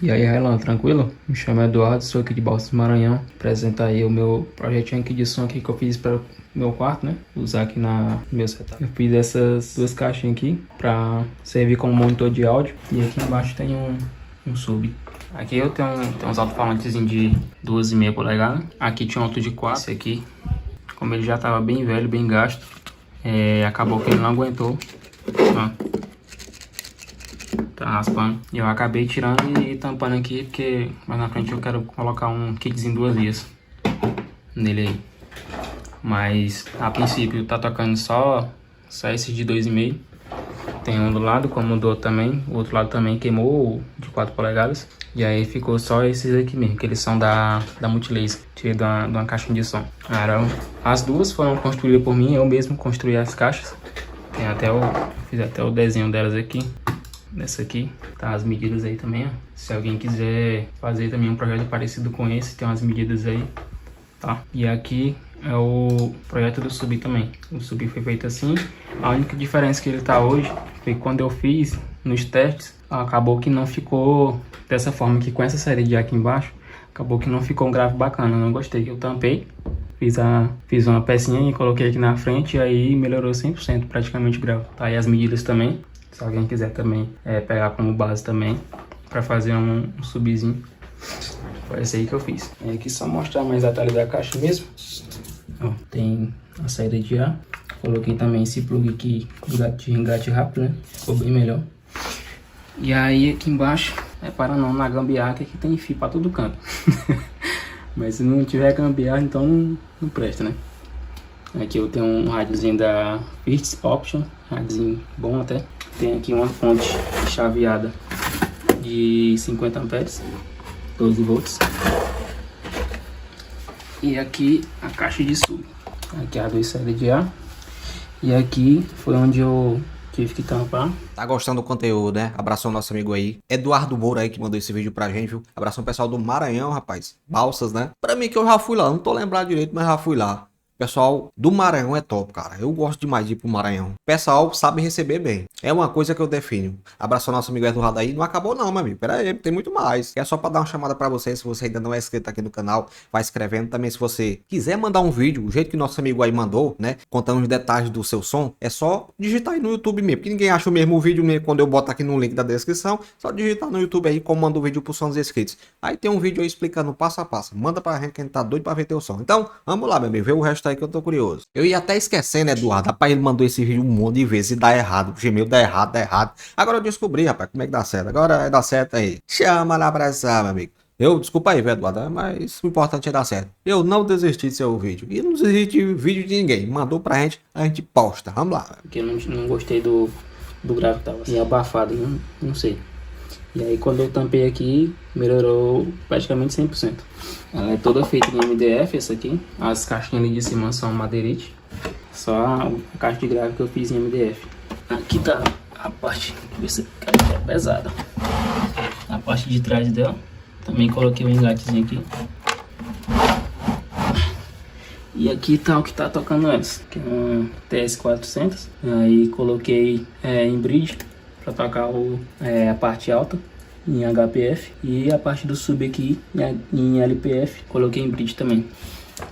E aí, Railan, tranquilo? Me chamo Eduardo, sou aqui de Balsas do Maranhão. Apresentar aí o meu projetinho aqui de som aqui que eu fiz para o meu quarto, né? Usar aqui no meu setup. Eu fiz essas duas caixinhas aqui para servir como monitor de áudio. E aqui embaixo tem um sub. Aqui eu tenho uns alto-falantes de 12,5 polegadas. Aqui tinha um alto de 4. Esse aqui, como ele já estava bem velho, bem gasto, acabou que ele não aguentou. Ó. Tá raspando. E eu acabei tirando e tampando aqui, porque mais na frente eu quero colocar um kitzinho 2 vias nele aí. Mas a princípio tá tocando só esse de 2,5. Tem um do lado, como o do outro também. O outro lado também queimou de 4 polegadas. E aí ficou só esses aqui mesmo, que eles são da Multilaser. Tirei de uma caixinha de som. As duas foram construídas por mim, eu mesmo construí as caixas. Fiz até o desenho delas aqui. Nessa aqui, tá as medidas aí também, ó. Se alguém quiser fazer também um projeto parecido com esse, tem umas medidas aí, tá? E aqui é o projeto do sub também. O sub foi feito assim. A única diferença que ele tá hoje foi que quando eu fiz nos testes, acabou que não ficou dessa forma aqui, com essa série de aqui embaixo. Acabou que não ficou um grave bacana, eu não gostei. Eu tampei, fiz uma pecinha e coloquei aqui na frente, e aí melhorou 100% praticamente o grave. Tá aí as medidas também. Se alguém quiser também pegar como base também, para fazer um subzinho, foi esse aí que eu fiz. Aqui só mostrar mais detalhes da caixa mesmo. Ó, tem a saída de ar. Coloquei também esse plug aqui de engate rápido, né? Ficou bem melhor. E aí aqui embaixo, para não na gambiarra, que aqui tem fio para todo canto. Mas se não tiver gambiarra, então não presta, né? Aqui eu tenho um rádiozinho da First Option, rádiozinho bom até. Tem aqui uma fonte chaveada de 50 amperes, 12 volts. E aqui a caixa de sub. Aqui as duas saídas de ar. E aqui foi onde eu tive que tampar. Tá gostando do conteúdo, né? Abração ao nosso amigo aí, Eduardo Moura aí, que mandou esse vídeo pra gente, viu? Abração pessoal do Maranhão, rapaz. Balsas, né? Pra mim que eu já fui lá, não tô lembrado direito, mas já fui lá. Pessoal do Maranhão é top, cara. Eu gosto demais de ir pro Maranhão. Pessoal sabe receber bem. É uma coisa que eu defino. Abraço ao nosso amigo Eduardo aí. Não acabou não, meu amigo. Pera aí, tem muito mais. É só pra dar uma chamada pra você. Se você ainda não é inscrito aqui no canal, vai escrevendo. Também se você quiser mandar um vídeo, o jeito que nosso amigo aí mandou, né? Contando os detalhes do seu som, é só digitar aí no YouTube mesmo. Porque ninguém acha o mesmo vídeo mesmo quando eu boto aqui no link da descrição. Só digitar no YouTube aí como manda o vídeo pro som dos inscritos. Aí tem um vídeo aí explicando passo a passo. Manda pra gente que a gente tá doido pra ver teu som. Então, vamos lá, meu amigo. Vê o resto aí que eu tô curioso. Eu ia até esquecendo, Eduardo. Rapaz, ele mandou esse vídeo um monte de vezes e dá errado. O Gmail dá errado, dá errado. Agora eu descobri, rapaz, como é que dá certo. Agora dá certo aí. Chama lá pra essa, meu amigo. Desculpa aí, velho, Eduardo, mas o importante é dar certo. Eu não desisti de seu vídeo. E não desisti de vídeo de ninguém. Mandou pra gente, a gente posta. Vamos lá. Porque eu não gostei do grave que tava assim, abafado, não sei. E aí quando eu tampei aqui, melhorou praticamente 100%. Ela é toda feita em MDF, essa aqui. As caixinhas ali de cima são madeirite. Só a caixa de grave que eu fiz em MDF. Aqui tá a parte, essa caixa é pesada. A parte de trás dela, também coloquei um engatezinho aqui. E aqui tá o que tá tocando antes, que é um TS400. Aí coloquei em bridge para tocar a parte alta em HPF e a parte do sub aqui em LPF coloquei em bridge também,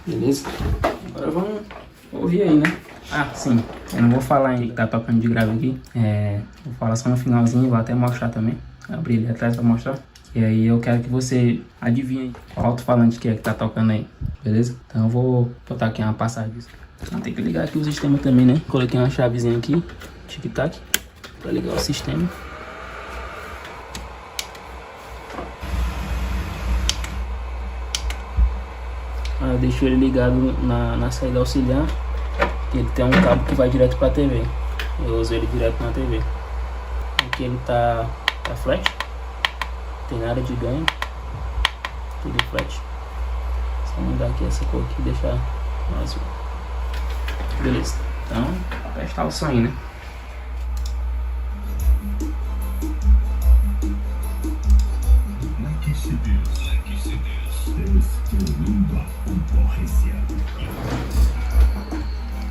beleza? Agora vamos ouvir aí, né? Ah, sim, eu não vou falar em que tá tocando de grave aqui, vou falar só no finalzinho, vou até mostrar também, abrir ali atrás para mostrar. E aí eu quero que você adivinhe qual alto-falante que é que tá tocando aí, beleza? Então eu vou botar aqui uma passagem disso. Então, tem que ligar aqui o sistema também, né? Coloquei uma chavezinha aqui, tic-tac, para ligar o sistema. Eu deixo ele ligado na saída auxiliar, que ele tem um cabo que vai direto para a TV. Eu uso ele direto na TV. Aqui ele tá flat, tem nada de ganho, tudo flat. Só mudar aqui essa cor aqui e deixar azul. Beleza, então testar o som aí, né?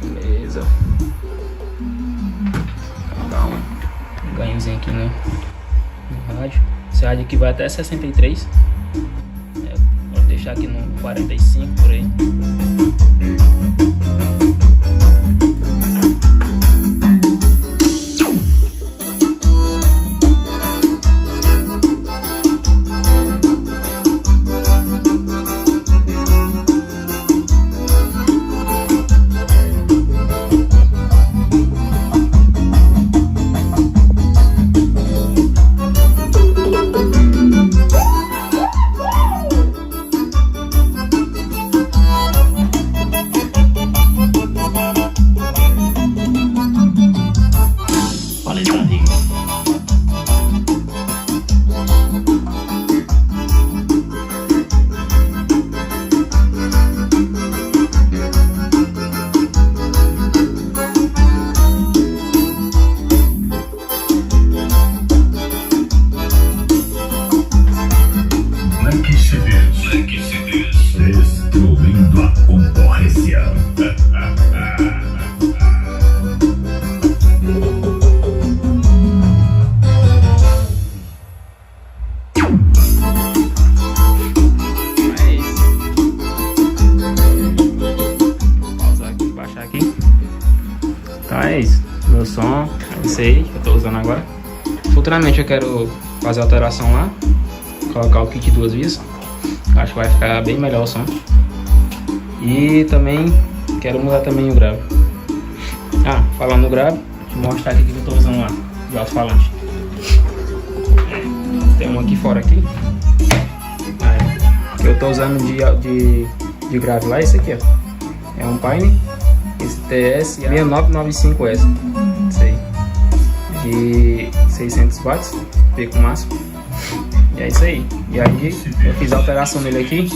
Beleza. Dá um ganhozinho aqui no rádio. Esse rádio aqui vai até 63. Vou deixar aqui no 45 por aí. Destruindo a concorrência. Pausar aqui, baixar aqui. Então é isso. Meu som é esse aí que eu tô usando agora. Futuramente eu quero fazer alteração lá, colocar o kit 2 vias. Acho que vai ficar bem melhor o som. E também quero mudar também o grave. Falando no grave, vou te mostrar aqui que eu tô usando lá de alto-falante. Tem um aqui fora aqui. Que eu tô usando de grave lá, esse aqui, ó. É um Pine STS 6995S. Isso aí. De 600 watts, pico máximo. E é isso aí. E aí eu fiz a alteração nele aqui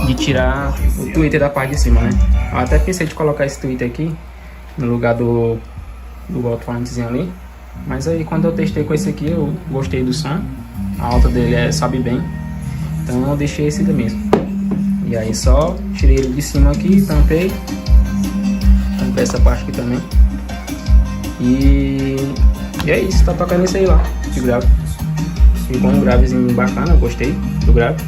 de tirar o tweeter da parte de cima, né? Eu até pensei de colocar esse tweeter aqui no lugar do alto-falantezinho ali. Mas aí quando eu testei com esse aqui, eu gostei do som. A alta dele sobe bem. Então eu deixei esse aqui mesmo. E aí só tirei ele de cima aqui, tampei essa parte aqui também. E é isso, tá tocando isso aí lá, de grave. Ficou um gravezinho bacana, eu gostei do grave.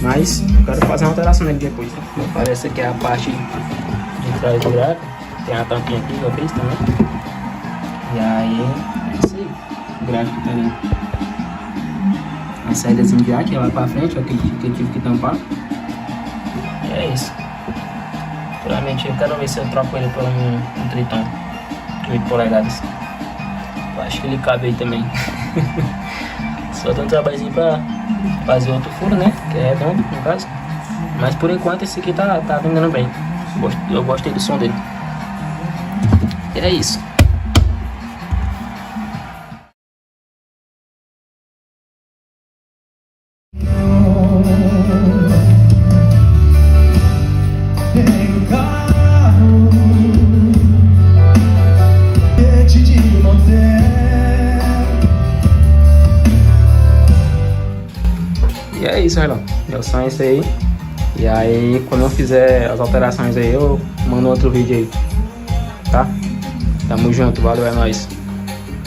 Mas eu quero fazer uma alteração nele depois. Parece que é a parte de trás do grave. Tem a tampinha aqui que eu fiz também. E aí é isso aí. O grave que tá ali. A saídazinha de ar que é lá pra frente, ó, que eu tive que tampar. E é isso. Futuramente eu quero ver se eu troco ele por um Triton 8 polegadas. Eu acho que ele cabe aí também. Só tem um trabalhozinho pra fazer outro furo, né? Que é redondo, no caso. Mas por enquanto esse aqui tá vendendo bem. Eu gostei do som dele. E é isso. E é isso, Renan. Meu som é esse aí. E aí, quando eu fizer as alterações aí, eu mando outro vídeo aí. Tá? Tamo junto, valeu, é nóis.